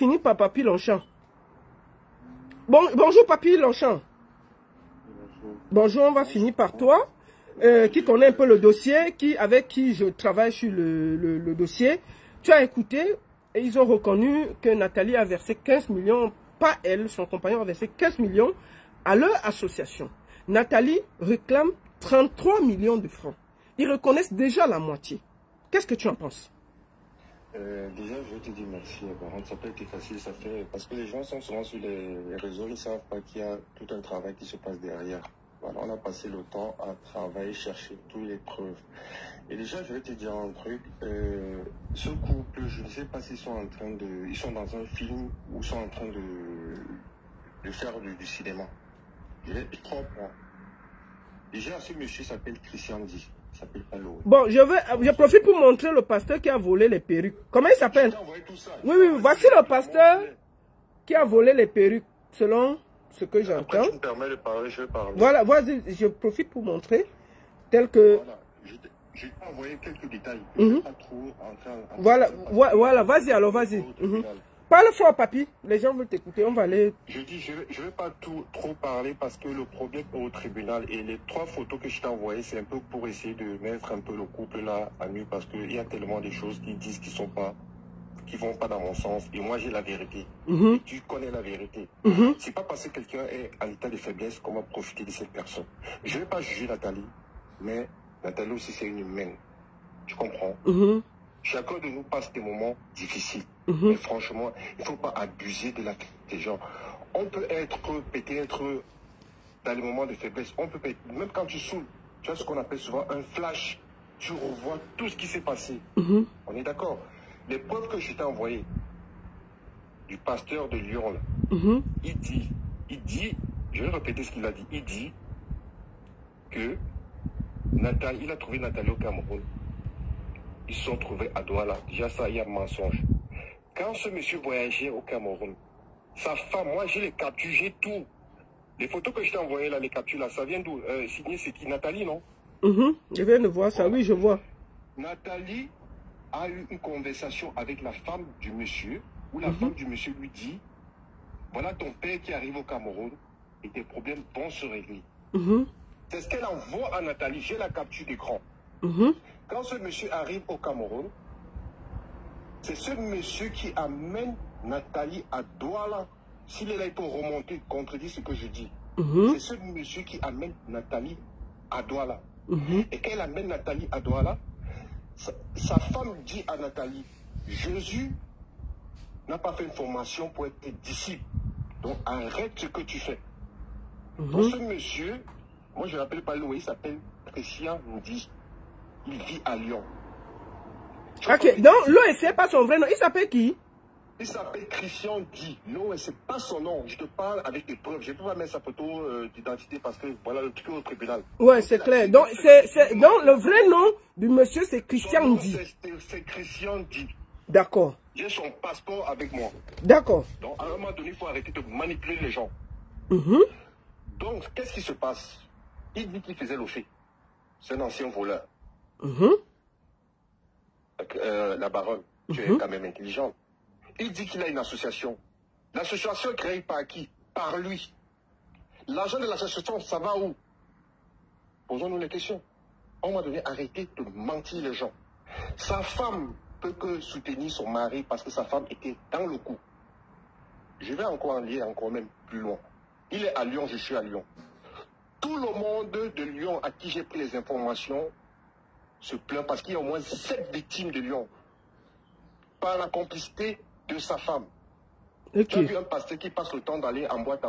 finir par Papy Longchamp. Bonjour Papy Longchamp. Bonjour, on va finir par toi, qui connaît un peu le dossier, avec qui je travaille sur le dossier. Tu as écouté, et ils ont reconnu que Nathalie a versé 15 millions, pas elle, son compagnon a versé 15 millions à leur association. Nathalie réclame 33 millions de francs. Ils reconnaissent déjà la moitié. Qu'est-ce que tu en penses? Déjà, je te dis merci. Ça peut être facile, ça fait... Parce que les gens sont souvent sur les réseaux, ils ne savent pas qu'il y a tout un travail qui se passe derrière. Voilà, on a passé le temps à travailler, chercher toutes les preuves. Et déjà, je vais te dire un truc. Ce couple, je ne sais pas s'ils sont en train de... Ils sont dans un film ou ils sont en train de faire du cinéma. Je comprends. Déjà, ce monsieur s'appelle Christian Di. Il s'appelle pas Lowe. Bon, je profite pour montrer le pasteur qui a volé les perruques. Comment il s'appelle? Oui, oui, voici le pasteur qui a volé les perruques, selon ce que j'entends. Tu me permets de parler, je vais parler. Voilà, vas-y, je profite pour montrer, tel que... Voilà, je t'ai envoyé quelques détails. Pas trop voilà, vas-y alors, vas-y. Parle fort, Papy, les gens veulent t'écouter, on va aller... Je dis, je vais pas trop parler parce que le problème est au tribunal et les 3 photos que je t'ai envoyées, c'est un peu pour essayer de mettre un peu le couple là à nu parce qu'il y a tellement de choses qui disent qui vont pas dans mon sens et moi j'ai la vérité. Et tu connais la vérité. C'est pas parce que quelqu'un est en état de faiblesse qu'on va profiter de cette personne. Je vais pas juger Nathalie, mais Nathalie aussi c'est une humaine. Tu comprends? Chacun de nous passe des moments difficiles. Mais franchement, il ne faut pas abuser de la des gens. On peut être peut-être dans les moments de faiblesse. On peut même quand tu saoules, tu as ce qu'on appelle souvent un flash. Tu revois tout ce qui s'est passé. On est d'accord? Les preuves que je t'ai envoyées du pasteur de Lyon, là, il dit, je vais répéter ce qu'il a dit. Il dit que Nathalie, il a trouvé Nathalie au Cameroun. Ils se sont trouvés à Douala. Déjà ça, il y a un mensonge. Quand ce monsieur voyageait au Cameroun, sa femme, moi j'ai les captures, j'ai tout. Les photos que je t'ai envoyées là, les captures là, ça vient d'où? Signé, c'est qui? Nathalie, non? Je viens de voir ça, oui, je vois. Nathalie a eu une conversation avec la femme du monsieur, où la femme du monsieur lui dit, voilà ton père qui arrive au Cameroun et tes problèmes vont se régler. C'est ce qu'elle envoie à Nathalie, j'ai la capture d'écran. Quand ce monsieur arrive au Cameroun, c'est ce monsieur qui amène Nathalie à Douala. S'il est là, il peut remonter, contredire ce que je dis. C'est ce monsieur qui amène Nathalie à Douala. Et quand elle amène Nathalie à Douala, sa femme dit à Nathalie, Jésus n'a pas fait une formation pour être disciple. Donc arrête ce que tu fais. Donc ce monsieur, moi je ne l'appelle pas Louis, il s'appelle Christian Ndi. Il vit à Lyon. Ok, donc Loé, c'est pas son vrai nom. Il s'appelle qui? Il s'appelle Christian Di. Loé, c'est pas son nom. Je te parle avec des preuves. Je ne peux pas mettre sa photo d'identité parce que voilà le truc au tribunal. Ouais, c'est clair. Donc, donc le vrai nom du monsieur, c'est Christian Di. C'est Christian Di. D'accord. J'ai son passeport avec moi. D'accord. Donc, à un moment donné, il faut arrêter de manipuler les gens. Donc, qu'est-ce qui se passe? Il dit qu'il faisait le fait. C'est un ancien voleur. La baronne, tu es quand même intelligente. Il dit qu'il a une association. L'association est créée par qui? Par lui. L'argent de l'association, ça va où? Posons-nous les questions. On m'a donné arrêter de mentir les gens. Sa femme peut que soutenir son mari parce que sa femme était dans le coup. Je vais encore en lire encore même plus loin. Il est à Lyon, je suis à Lyon. Tout le monde de Lyon à qui j'ai pris les informations se plaint parce qu'il y a au moins 7 victimes de Lyon par la complicité de sa femme. Tu as vu un pasteur qui passe le temps d'aller en boîte,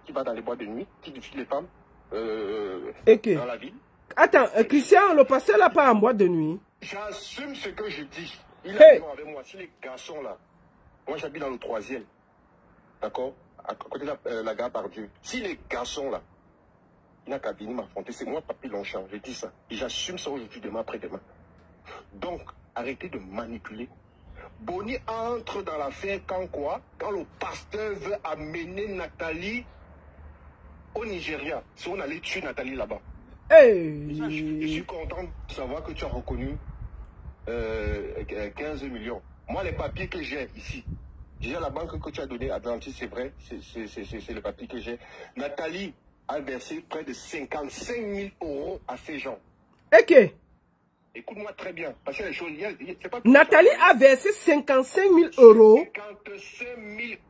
qui va dans les boîtes de nuit, qui défie les femmes dans la ville. Attends, Christian, le pasteur n'a pas en boîte de nuit. J'assume ce que je dis. Il est avec moi. Si les garçons là, moi j'habite dans le 3e, d'accord, à côté de la gare Pardieu. Si les garçons là, il n'a qu'à venir m'affronter, c'est moi Papy Longchamp, je dis ça. Et j'assume ça aujourd'hui, demain, après-demain. Donc, arrêtez de manipuler. Boni entre dans l'affaire quand quoi? Quand le pasteur veut amener Nathalie au Nigeria. Si on allait tuer Nathalie là-bas. Je suis content de savoir que tu as reconnu 15 millions. Moi, les papiers que j'ai ici, Déjà, la banque que tu as donnée, Atlantis, c'est vrai, c'est le papier que j'ai. Nathalie a versé près de 55 000 € à ces gens. Ok. Écoute-moi très bien, parce que les choses, c'est pas... Nathalie a versé 55 000 €. 55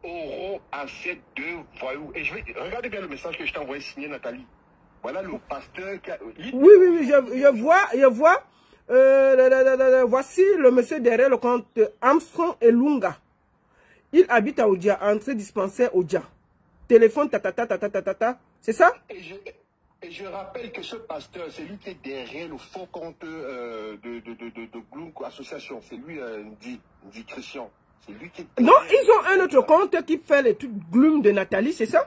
000 € à ces deux voyous. Et regardez bien le message que je t'ai envoyé signé, Nathalie. Voilà le pasteur qui a... Oui, je vois. Voici le monsieur derrière le compte Armstrong Elunga. Il habite à Odia, entrée dispensaire Odia. Téléphone, c'est ça? Et je rappelle que ce pasteur, c'est lui qui est derrière le faux compte de Gloom Association. C'est lui, dit Christian. C'est lui qui est... Non, ils ont un autre compte qui fait les trucs Gloom de Nathalie, c'est ça?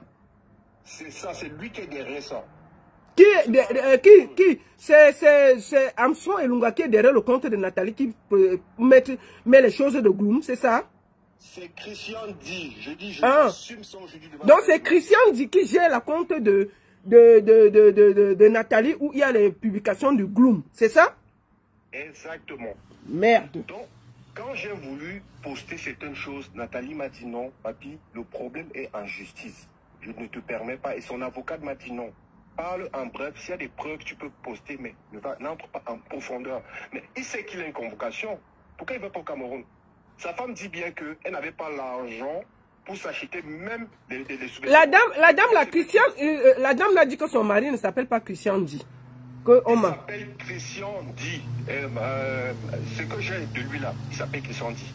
C'est ça, c'est lui qui est derrière ça. C'est Armstrong Elunga qui est derrière le compte de Nathalie qui met les choses de Gloom, c'est ça? C'est Christian dit. Je dis, je assume son jeudi devant. Donc c'est Christian dit qui gère la compte de Nathalie où il y a les publications du Gloom, c'est ça? Exactement. Merde. Donc, quand j'ai voulu poster certaines choses, Nathalie m'a dit non, papi, le problème est en justice. Je ne te permets pas. Et son avocat m'a dit non. Parle en bref, s'il y a des preuves, tu peux poster, mais n'entre pas en profondeur. Mais il sait qu'il a une convocation. Pourquoi il ne va pas au Cameroun? Sa femme dit bien qu'elle n'avait pas l'argent pour s'acheter même des sous-vêtements. La dame l'a dit que son mari ne s'appelle pas Christian Di. Il s'appelle Christian Di. Ce que j'ai de lui là, il s'appelle Christian Di.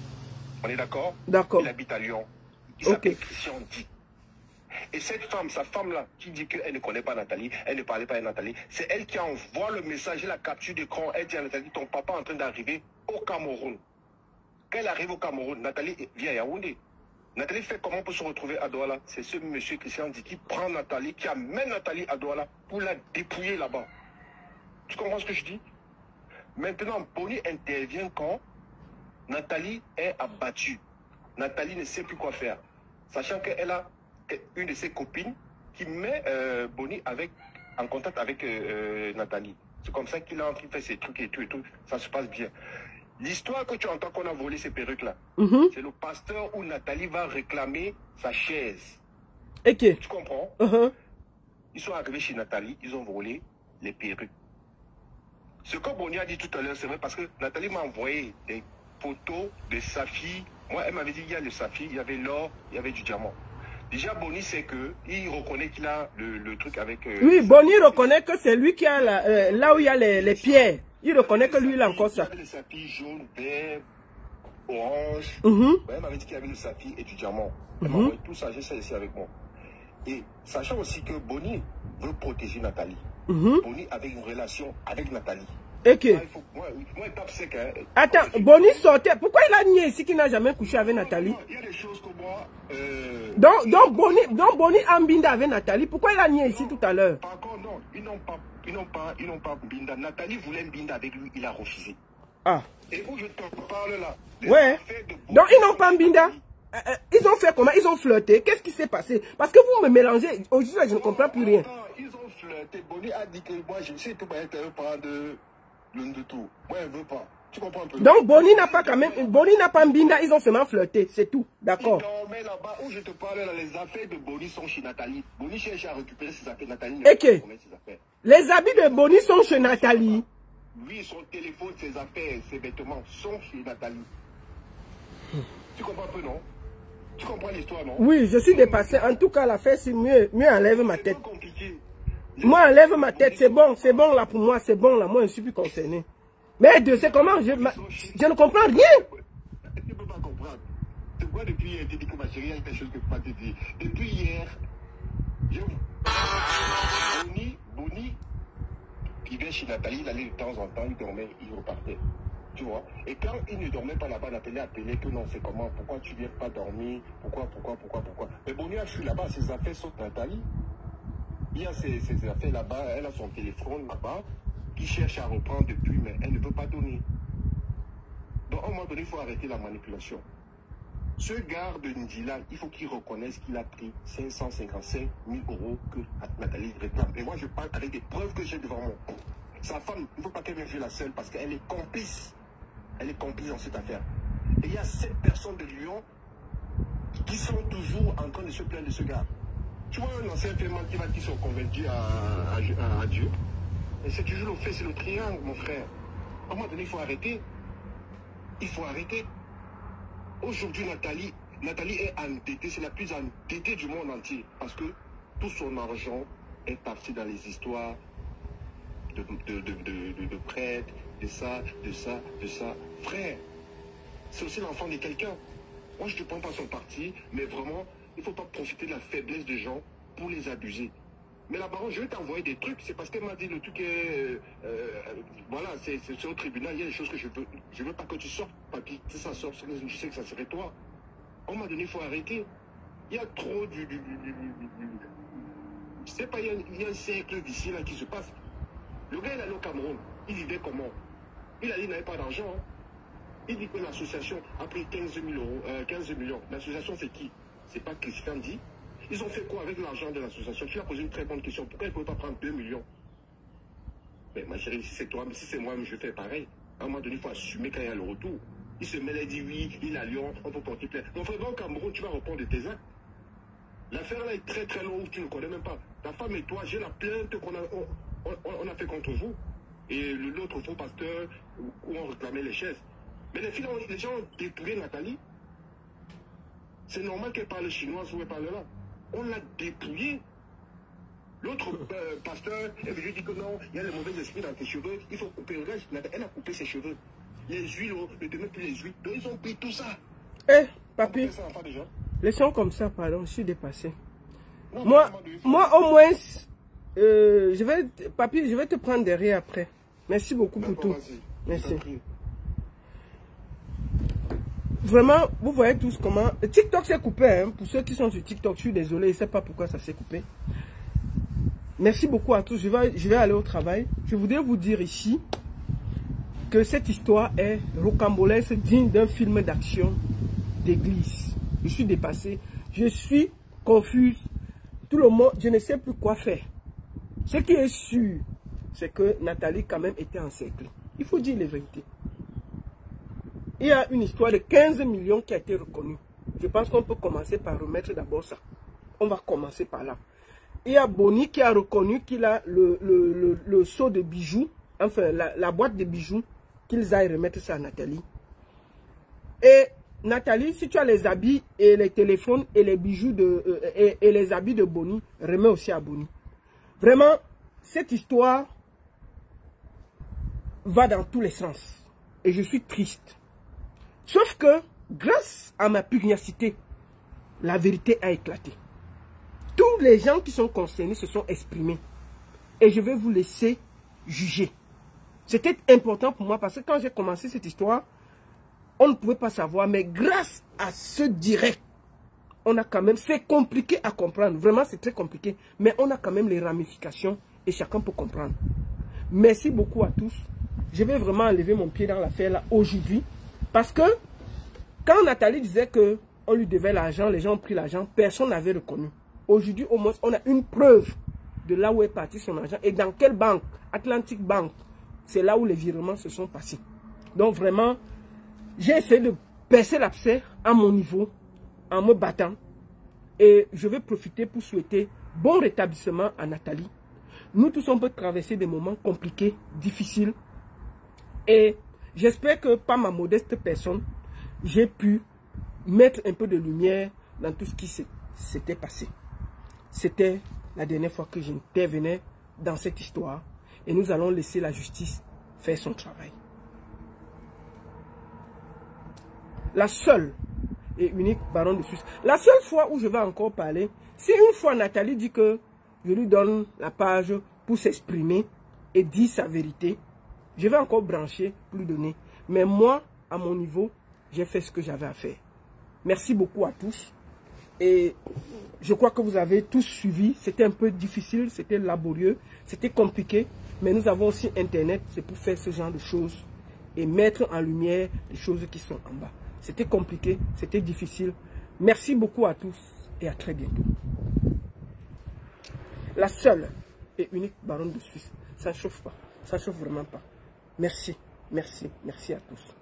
On est d'accord? D'accord. Il habite à Lyon. Il s'appelle Christian Di. Et cette femme, sa femme-là, qui dit qu'elle ne connaît pas Nathalie, elle ne parlait pas à Nathalie, c'est elle qui envoie le message et la capture d'écran. Elle dit à Nathalie, ton papa est en train d'arriver au Cameroun. Quand elle arrive au Cameroun, Nathalie vient à Yaoundé. Nathalie fait comment pour se retrouver à Douala? C'est ce monsieur Christian dit qui prend Nathalie, qui amène Nathalie à Douala pour la dépouiller là-bas. Tu comprends ce que je dis? Maintenant, Bonny intervient quand Nathalie est abattue. Nathalie ne sait plus quoi faire. Sachant qu'elle a une de ses copines qui met Bonny en contact avec Nathalie. C'est comme ça qu'il a envie de faire ses trucs et tout et tout. Ça se passe bien. L'histoire que tu entends qu'on a volé ces perruques-là, c'est le pasteur où Nathalie va réclamer sa chaise. Ok. Tu comprends? Ils sont arrivés chez Nathalie, ils ont volé les perruques. Ce que Bonny a dit tout à l'heure, c'est vrai parce que Nathalie m'a envoyé des photos de sa fille. Moi, elle m'avait dit qu'il y a le saphir, il y avait l'or, il y avait du diamant. Déjà, Bonny, c'est qu'il reconnaît qu'il a le truc avec... oui, Bonny reconnaît que c'est lui qui a là où il y a les pierres. Il reconnaît que lui, il a encore ça. Il y avait le saphir jaune, vert, orange. Elle m'avait dit qu'il y avait le saphir et du diamant. Elle m'a envoyé tout ça, j'ai ça ici avec moi. Et sachant aussi que Bonny veut protéger Nathalie. Bonny avait une relation avec Nathalie. Ok. Moi, il tape sec. Hein. Attends, Bonny sortait. Pourquoi il a nié ici qu'il n'a jamais couché avec Nathalie? Il y a des choses que moi... Donc Bonny a Mbinda avec Nathalie. Pourquoi il a nié ici tout à l'heure? Par contre, non. Ils n'ont pas Mbinda. Nathalie voulait Mbinda avec lui. Il a refusé. Ah. Et où je te parle là... Ouais. Donc ils n'ont pas Mbinda. Ils ont fait comment? Ils ont flirté. Qu'est-ce qui s'est passé? Parce que vous me mélangez. Aujourd'hui, je ne comprends plus rien. Ils ont flirté. Bonny a dit que moi, je sais que elle veut prendre l'une de tout. Moi, elle ne veut pas. Tu comprends un peu? Donc Bonny n'a pas quand même. Bonny n'a pas Mbinda. Ils ont seulement flirté. C'est tout. D'accord. Ils dormaient là-bas où je te parle là. Les affaires de Bonny sont chez Nathalie. Bonny cherche à récupérer ses affaires. Nathalie Ok. Les habits de Bonny sont chez Nathalie. Oui, son téléphone, ses affaires, ses vêtements sont chez Nathalie. Tu comprends un peu, non? Tu comprends l'histoire, non? Oui, je suis dépassé. En tout cas, l'affaire, c'est mieux enlève ma tête. Moi, enlève ma tête. C'est bon là pour moi. C'est bon là. Moi, je ne suis plus concerné. Mais de c'est comment je ne comprends rien. Tu ne peux pas comprendre. C'est quoi depuis hier? Tu dis que ma chérie, il y a quelque chose que je ne peux pas te dire. Depuis hier, Bonny, il vient chez Nathalie, il allait de temps en temps, il dormait, il repartait. Tu vois? Et quand il ne dormait pas là-bas, Nathalie appelait que non, c'est comment? Pourquoi tu ne viens pas dormir? Pourquoi? Mais Bonny a fui là-bas, ses affaires sont Nathalie. Il y a ses affaires là-bas, elle a son téléphone là-bas, qui cherche à reprendre depuis, mais elle ne peut pas donner. Donc, à un moment donné, il faut arrêter la manipulation. Ce garde de Ndila, il faut qu'il reconnaisse qu'il a pris 555 000 € que Nathalie réclame. Et moi, je parle avec des preuves que j'ai devant moi. Sa femme, il ne faut pas qu'elle vienne jouer la seule parce qu'elle est complice. Elle est complice dans cette affaire. Et il y a 7 personnes de Lyon qui sont toujours en train de se plaindre de ce gars. Tu vois un ancien paiement qui sont convertis à Dieu. Et c'est toujours le fait, c'est le triangle, mon frère. À un moment donné, il faut arrêter. Il faut arrêter. Aujourd'hui, Nathalie est endettée, c'est la plus endettée du monde entier. Parce que tout son argent est parti dans les histoires de prêtres, de ça. Frère, c'est aussi l'enfant de quelqu'un. Moi, je ne prends pas son parti, mais vraiment, il ne faut pas profiter de la faiblesse des gens pour les abuser. Mais la baronne, je vais t'envoyer des trucs, c'est parce qu'elle m'a dit le truc est... voilà, c'est au tribunal, il y a des choses que je veux pas que tu sortes, papy. Si ça sort, je sais que ça serait toi. À un moment donné, il faut arrêter. Il y a trop je sais pas, il y a un siècle d'ici là qui se passe. Le gars, il allait au Cameroun. Il vivait comment? Il a dit qu'il n'avait pas d'argent. Hein. Il dit que l'association a pris 15 millions. L'association, c'est qui? C'est pas Christian dit. Ils ont fait quoi avec l'argent de l'association? Tu as posé une très bonne question. Pourquoi ils ne peuvent pas prendre 2 millions? Mais ma chérie, si c'est toi, mais si c'est moi, je fais pareil. À un moment donné, il faut assumer quand il y a le retour. Il se mêle et dit oui, il a Lyon, on peut porter plainte. Donc, frère, au Cameroun, tu vas répondre de tes actes. L'affaire là est très très longue, tu ne connais même pas. Ta femme et toi, j'ai la plainte qu'on a fait contre vous. Et l'autre faux pasteur où on réclamait les chaises. Mais les gens ont dépouillé Nathalie. C'est normal qu'elle parle chinois ou elle parle là. On l'a dépouillée. L'autre pasteur est venu dire que non, il y a le mauvais esprit dans tes cheveux, il faut couper. Regarde, elle a coupé ses cheveux. Les huiles, ne te mets plus les huiles. Donc ils ont pris tout ça. Eh, papy, laissons comme ça, pardon, je suis dépassé. Non, moi au moins, papy, je vais te prendre derrière après. Merci beaucoup pour tout. Merci. Vraiment, vous voyez tous comment... TikTok s'est coupé, hein. Pour ceux qui sont sur TikTok, je suis désolé, je ne sais pas pourquoi ça s'est coupé. Merci beaucoup à tous. Je vais aller au travail. Je voudrais vous dire ici que cette histoire est rocambolesque, digne d'un film d'action d'église. Je suis dépassé. Je suis confuse. Tout le monde, je ne sais plus quoi faire. Ce qui est sûr, c'est que Nathalie quand même était encerclée. Il faut dire les vérités. Il y a une histoire de 15 millions qui a été reconnue. Je pense qu'on peut commencer par remettre d'abord ça. On va commencer par là. Il y a Bonny qui a reconnu qu'il a le seau de bijoux, enfin la boîte de bijoux, qu'ils aillent remettre ça à Nathalie. Et Nathalie, si tu as les habits et les téléphones et les bijoux et les habits de Bonny, remets aussi à Bonny. Vraiment, cette histoire va dans tous les sens. Et je suis triste. Sauf que, grâce à ma pugnacité, la vérité a éclaté. Tous les gens qui sont concernés se sont exprimés. Et je vais vous laisser juger. C'était important pour moi parce que quand j'ai commencé cette histoire, on ne pouvait pas savoir. Mais grâce à ce direct, on a quand même... C'est compliqué à comprendre. Vraiment, c'est très compliqué. Mais on a quand même les ramifications et chacun peut comprendre. Merci beaucoup à tous. Je vais vraiment enlever mon pied dans l'affaire là aujourd'hui. Parce que quand Nathalie disait qu'on lui devait l'argent, les gens ont pris l'argent, personne n'avait reconnu. Aujourd'hui, au moins, on a une preuve de là où est parti son argent et dans quelle banque, Atlantic Bank. C'est là où les virements se sont passés. Donc vraiment, j'ai essayé de percer l'abcès à mon niveau, en me battant. Et je vais profiter pour souhaiter bon rétablissement à Nathalie. Nous tous, on peut traverser des moments compliqués, difficiles. Et j'espère que par ma modeste personne, j'ai pu mettre un peu de lumière dans tout ce qui s'était passé. C'était la dernière fois que j'intervenais dans cette histoire. Et nous allons laisser la justice faire son travail. La seule et unique baronne de Suisse. La seule fois où je vais encore parler, si une fois Nathalie dit que je lui donne la page pour s'exprimer et dire sa vérité, je vais encore brancher pour lui donner. Mais moi, à mon niveau, j'ai fait ce que j'avais à faire. Merci beaucoup à tous. Et je crois que vous avez tous suivi. C'était un peu difficile, c'était laborieux, c'était compliqué. Mais nous avons aussi Internet, c'est pour faire ce genre de choses. Et mettre en lumière les choses qui sont en bas. C'était compliqué, c'était difficile. Merci beaucoup à tous et à très bientôt. La seule et unique baronne de Suisse. Ça ne chauffe pas. Ça ne chauffe vraiment pas. Merci, merci, merci à tous.